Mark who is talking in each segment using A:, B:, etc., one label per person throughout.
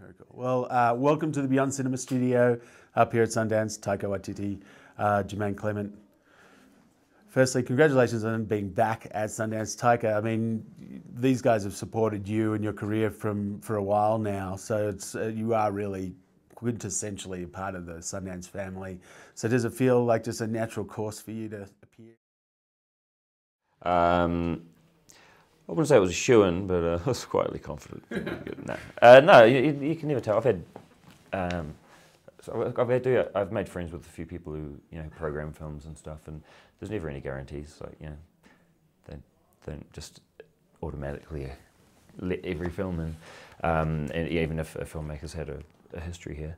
A: Very cool. Well, welcome to the Beyond Cinema studio up here at Sundance. Taika Waititi, Jemaine Clement. Firstly, congratulations on being back at Sundance. Taika, I mean, these guys have supported you and your career for a while now, so it's you are really quintessentially a part of the Sundance family. So does it feel like just a natural course for you to appear?
B: I wouldn't say it was a shoo-in, but I was quietly confident. No, you can never tell. I've made friends with a few people who program films and stuff, and there's never any guarantees. Like they don't just automatically let every film in, and even if a filmmaker's had a history here.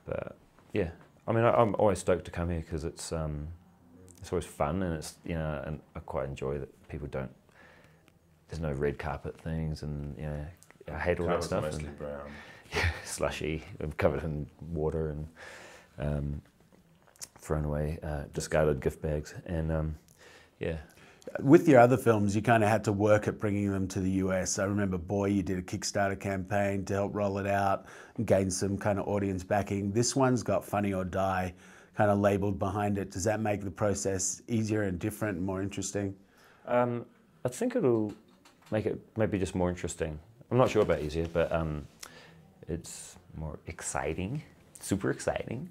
B: But yeah, I mean, I'm always stoked to come here because it's always fun, and it's and I quite enjoy that people don't. There's no red carpet things, and I hate all that stuff.
C: Mostly brown.
B: Yeah, slushy. I'm covered in water and thrown away, discarded gift bags, and yeah.
A: With your other films, you kind of had to work at bringing them to the US. I remember Boy, you did a Kickstarter campaign to help roll it out and gain some kind of audience backing. This one's got Funny or Die kind of labeled behind it. Does that make the process easier and different and more interesting?
B: I think it'll make it maybe just more interesting. I'm not sure about easier, but it's more exciting, super exciting.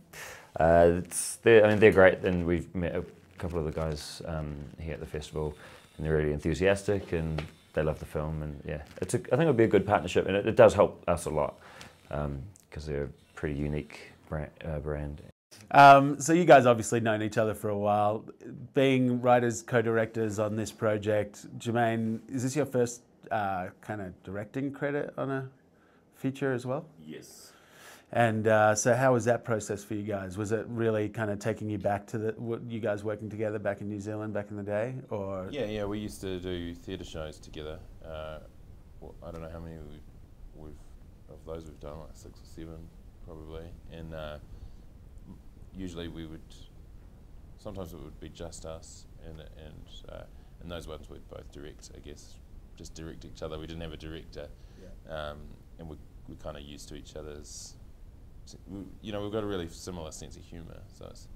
B: They're great, and we've met a couple of the guys here at the festival, and they're really enthusiastic, and they love the film, and yeah, I think it'll be a good partnership, and it does help us a lot because they're a pretty unique brand.
A: So you guys obviously known each other for a while. Being writers, co-directors on this project, Jemaine, is this your first kind of directing credit on a feature as well?
C: Yes.
A: And so how was that process for you guys? Was it really kind of taking you back to you guys working together back in New Zealand back in the day? Or
C: Yeah, we used to do theatre shows together. I don't know how many of those we've done, like 6 or 7 probably. And usually sometimes it would be just us, and those ones we'd both direct, I guess, just direct each other. We didn't have a director, and we're kind of used to each other's. We've got a really similar sense of humour, so it's,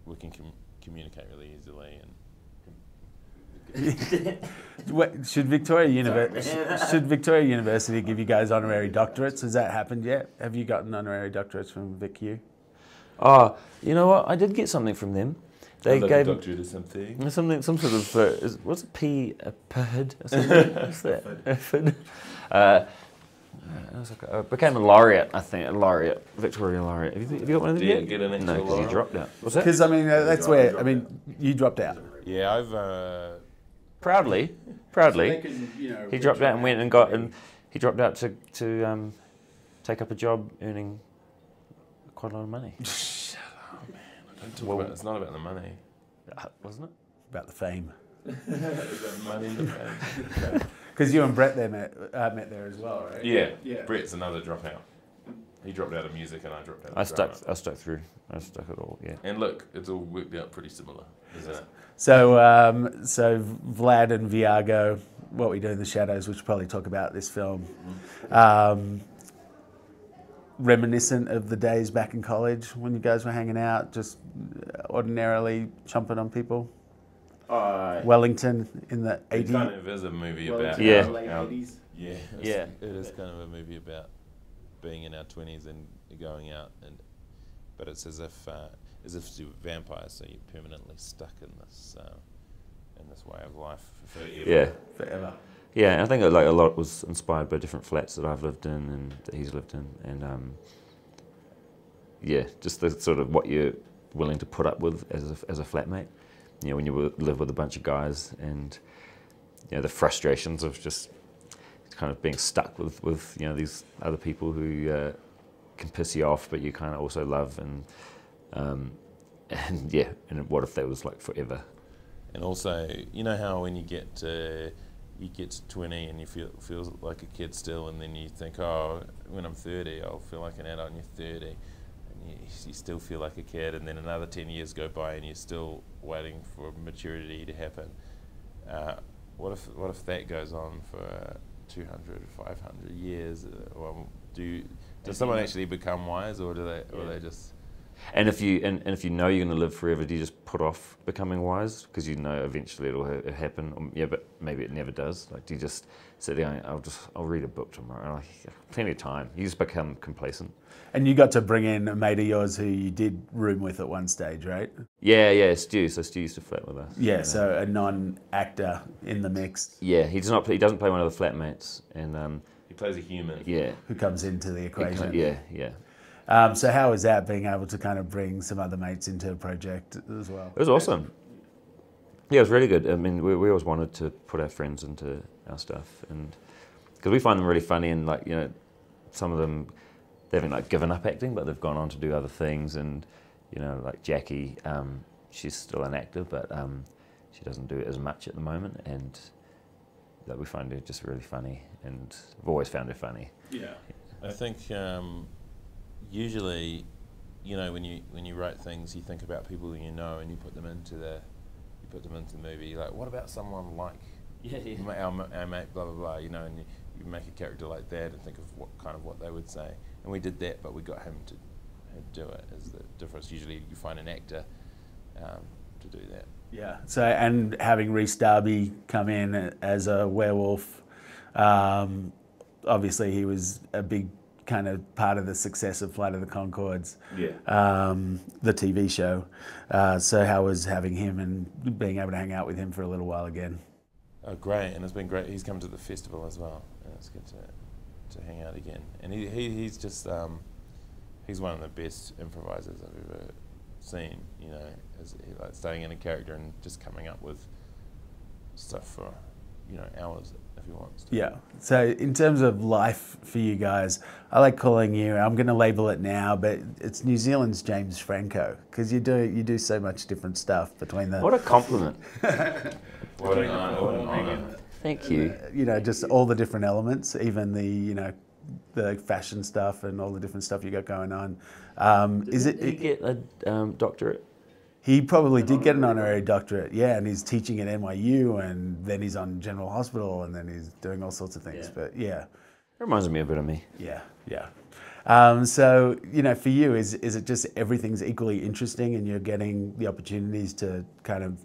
C: we can communicate really easily. And
A: should Victoria University give you guys honorary doctorates? Has that happened yet? Have you gotten honorary doctorates from VicU?
B: Oh, you know what? I did get something from them. They gave
C: a doctorate or something.
B: Some sort of what's a PhD or something? What's that? I became a laureate, I think, Victoria laureate. Have you got one of them yet?
C: Get an actual
B: No, because you dropped out. What's that?
A: Because I mean, that's where you dropped out.
C: Yeah, I've
B: Proudly, he dropped out and went and he dropped out to take up a job earning quite a lot of money.
C: Shut up, man! Don't talk about. It's not about the money,
B: wasn't it?
A: About the fame.
C: About money and the fame.
A: Because you and Brett met there as well, right?
C: Yeah. Brett's another dropout. He dropped out of music, and I dropped out.
B: I stuck through. I stuck it all. Yeah.
C: And look, it's all worked out pretty similar, isn't it?
A: So, Vlad and Viago, What We Do in the Shadows, which we'll probably talk about this film. Reminiscent of the days back in college when you guys were hanging out, just ordinarily chomping on people. Wellington in the 80s.
C: It kind of is a movie about
B: late
A: 80s.
C: It is kind of a movie about being in our 20s and going out, but it's as if you're vampires, so you're permanently stuck in this way of life forever.
B: Yeah, I think a lot was inspired by different flats that I've lived in and that he's lived in, and just the sort of what you're willing to put up with as a flatmate. When you live with a bunch of guys, and the frustrations of just kind of being stuck with these other people who can piss you off, but you kind of also love, and what if that was like forever?
C: And also, you know how when you get to 20 and you feel like a kid still, and then you think, oh, when I'm 30, I'll feel like an adult, and you're 30. You still feel like a kid, and then another 10 years go by and you're still waiting for maturity to happen. What if that goes on for 200, 500 years? Or does someone actually become wise, or do they just?
B: And if you know you're going to live forever, do you just put off becoming wise because you know eventually it'll happen? Or, yeah, but maybe it never does. Like, do you just sit there and I'll read a book tomorrow? Plenty of time. You just become complacent.
A: And you got to bring in a mate of yours who you did room with at one stage, right?
B: Yeah, Stu. So Stu used to flat with us.
A: Yeah, so a non-actor in the mix.
B: Yeah, he doesn't play one of the flatmates, and
C: He plays a human.
B: yeah,
A: Who comes into the equation.
B: Yeah.
A: So how was that, being able to kind of bring some other mates into a project as well?
B: It was awesome. Yeah, it was really good. I mean, we always wanted to put our friends into our stuff, and because we find them really funny, and like, you know, some of them, they haven't like given up acting, but they've gone on to do other things, and you know, like Jackie, she's still an actor, but she doesn't do it as much at the moment, and that we find her just really funny, and I've always found her funny.
C: Yeah, I think usually, you know, when you write things, you think about people that you know, and you put them into the movie. You're like, what about someone like our mate, blah blah blah, you know, and you make a character like that and think of what they would say. And we did that, but we got him to do it. Is the difference? Usually, you find an actor to do that.
A: Yeah. So, and having Rhys Darby come in as a werewolf, obviously he was a big kind of part of the success of Flight of the Conchords, the TV show. So how was having him and being able to hang out with him for a little while again?
C: Oh, great, and it's been great. He's come to the festival as well, and it's good to hang out again. And he's just he's one of the best improvisers I've ever seen. You know, like staying in a character and just coming up with stuff for, you know, hours if he wants to.
A: Yeah. So in terms of life for you guys, I like calling you, I'm going to label it now, but it's New Zealand's James Franco, because you do so much different stuff between the...
B: What a compliment.
C: What an honor.
B: Thank you.
A: You know, just all the different elements, even the, you know, the fashion stuff and all the different stuff you got going on.
B: Did he get a doctorate?
A: He probably did get an honorary doctorate, yeah, and he's teaching at NYU, and then he's on General Hospital, and then he's doing all sorts of things.
B: Yeah.
A: But yeah,
B: It reminds me a bit of me.
A: Yeah. So, you know, for you, is it just everything's equally interesting, and you're getting the opportunities to kind of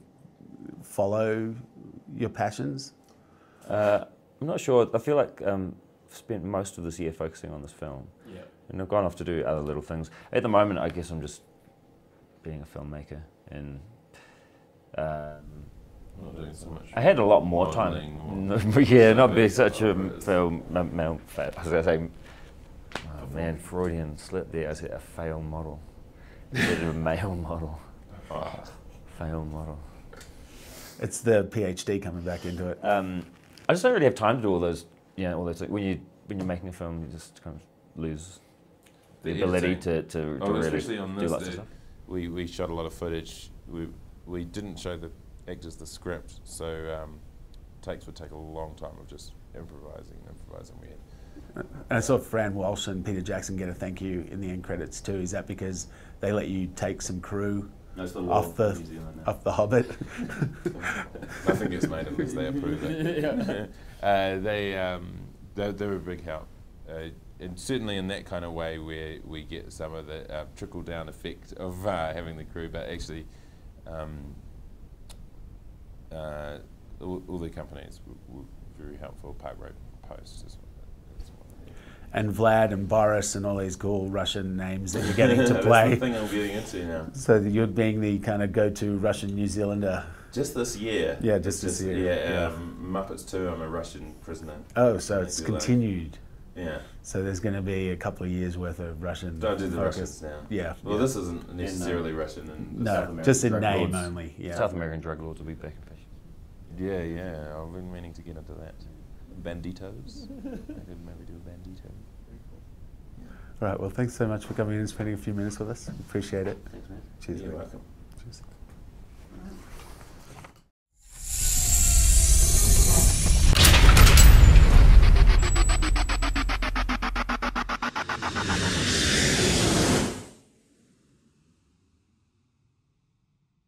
A: follow your passions?
B: I'm not sure. I feel like I've spent most of this year focusing on this film.
C: Yeah.
B: And I've gone off to do other little things. At the moment, I guess I'm just being a filmmaker, and
C: Not doing so much.
B: I had a lot more time. Not being such a film. I was going to say, oh man, Freudian slip there. I said a fail model. Instead of a male model. Fail model.
A: It's the PhD coming back into it.
B: I just don't really have time to do all those. Yeah, all those. When you're making a film, you just kind of lose the ability to really do lots of stuff.
C: We shot a lot of footage. We didn't show the actors the script, so takes would take a long time of just improvising. We had.
A: And I saw Fran Walsh and Peter Jackson get a thank you in the end credits too. Is that because they let you take some crew off the Hobbit?
C: Nothing gets made unless they approve it. They were a big help. And certainly in that kind of way where we get some of the trickle-down effect of having the crew, but actually all the companies were very helpful. Park Road Post as well.
A: And Vlad and Boris and all these cool Russian names that you're getting to play.
C: That's the thing I'm getting into now.
A: So you're being the kind of go-to Russian New Zealander.
C: Just this year.
A: Yeah, just this year.
C: Yeah, Muppets 2, I'm a Russian prisoner.
A: Oh, so it's continued.
C: Yeah.
A: So there's going to be a couple of years worth of Russian
C: Don't do the
A: focus.
C: Russians now.
A: Yeah.
C: Well, this isn't necessarily Russian. And
A: No, just in name only. Yeah.
B: South American drug lords will be back in fashion.
C: Yeah. I've been meaning to get into that. Banditos. I could maybe do a bandito.
A: All right. Well, thanks so much for coming in and spending a few minutes with us. Appreciate it.
B: Thanks, man.
A: Cheers.
C: You're
A: mate.
C: welcome.
A: Cheers.